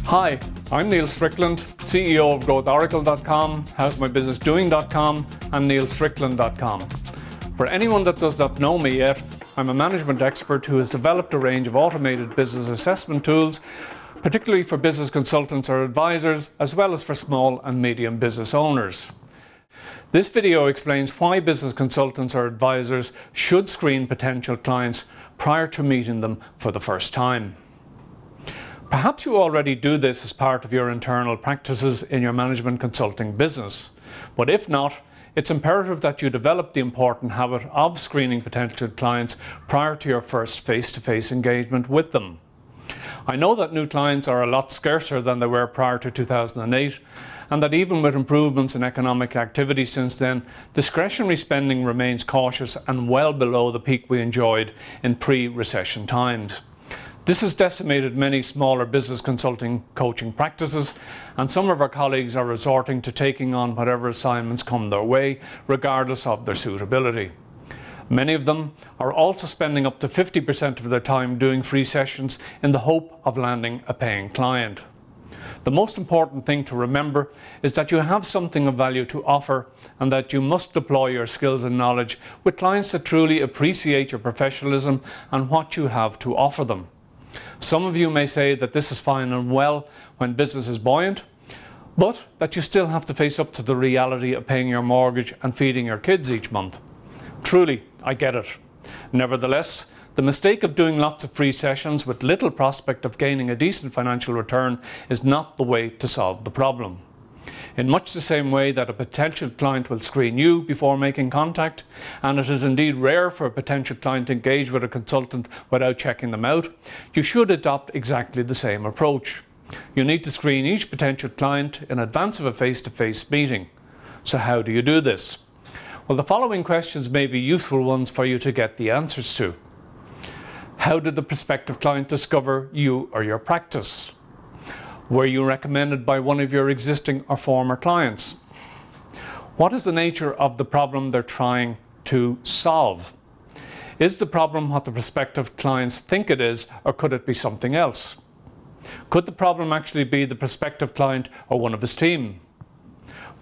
Hi, I'm Niall Strickland, CEO of GrowthOracle Dot Com, HowsMyBusinessDoing Dot Com and Niall Strickland Dot Com. For anyone that does not know me yet, I'm a management expert who has developed a range of automated business assessment tools, particularly for business consultants or advisors, as well as for small and medium business owners. This video explains why business consultants or advisors should screen potential clients prior to meeting them for the first time. Perhaps you already do this as part of your internal practices in your management consulting business, but if not, it's imperative that you develop the important habit of screening potential clients prior to your first face-to-face engagement with them. I know that new clients are a lot scarcer than they were prior to 2008, and that even with improvements in economic activity since then, discretionary spending remains cautious and well below the peak we enjoyed in pre-recession times. This has decimated many smaller business consulting coaching practices, and some of our colleagues are resorting to taking on whatever assignments come their way, regardless of their suitability. Many of them are also spending up to 50% of their time doing free sessions in the hope of landing a paying client. The most important thing to remember is that you have something of value to offer and that you must deploy your skills and knowledge with clients that truly appreciate your professionalism and what you have to offer them. Some of you may say that this is fine and well when business is buoyant, but that you still have to face up to the reality of paying your mortgage and feeding your kids each month. Truly, I get it. Nevertheless, the mistake of doing lots of free sessions with little prospect of gaining a decent financial return is not the way to solve the problem. In much the same way that a potential client will screen you before making contact, and it is indeed rare for a potential client to engage with a consultant without checking them out, you should adopt exactly the same approach. You need to screen each potential client in advance of a face-to-face meeting. So how do you do this? Well, the following questions may be useful ones for you to get the answers to. How did the prospective client discover you or your practice? Were you recommended by one of your existing or former clients? What is the nature of the problem they're trying to solve? Is the problem what the prospective clients think it is, or could it be something else? Could the problem actually be the prospective client or one of his team?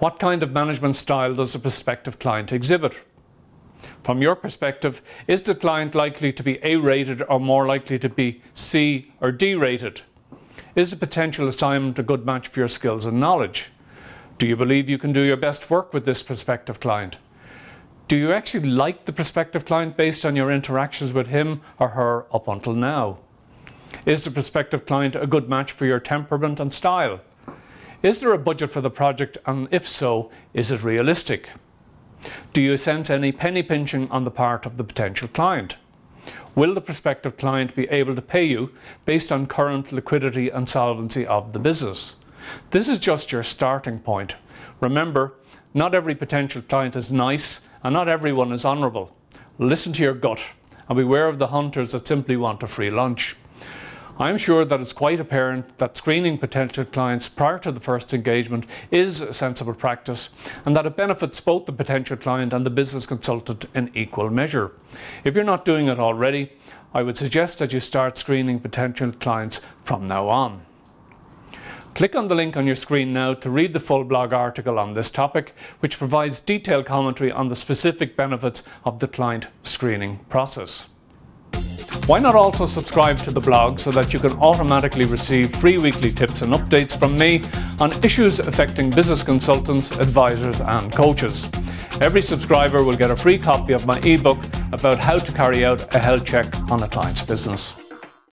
What kind of management style does the prospective client exhibit? From your perspective, is the client likely to be A-rated or more likely to be C or D-rated? Is the potential assignment a good match for your skills and knowledge? Do you believe you can do your best work with this prospective client? Do you actually like the prospective client based on your interactions with him or her up until now? Is the prospective client a good match for your temperament and style? Is there a budget for the project, and if so, is it realistic? Do you sense any penny pinching on the part of the potential client? Will the prospective client be able to pay you based on current liquidity and solvency of the business? This is just your starting point. Remember, not every potential client is nice and not everyone is honourable. Listen to your gut and beware of the hunters that simply want a free lunch. I'm sure that it's quite apparent that screening potential clients prior to the first engagement is a sensible practice, and that it benefits both the potential client and the business consultant in equal measure. If you're not doing it already, I would suggest that you start screening potential clients from now on. Click on the link on your screen now to read the full blog article on this topic, which provides detailed commentary on the specific benefits of the client screening process. Why not also subscribe to the blog so that you can automatically receive free weekly tips and updates from me on issues affecting business consultants, advisors and coaches. Every subscriber will get a free copy of my ebook about how to carry out a health check on a client's business.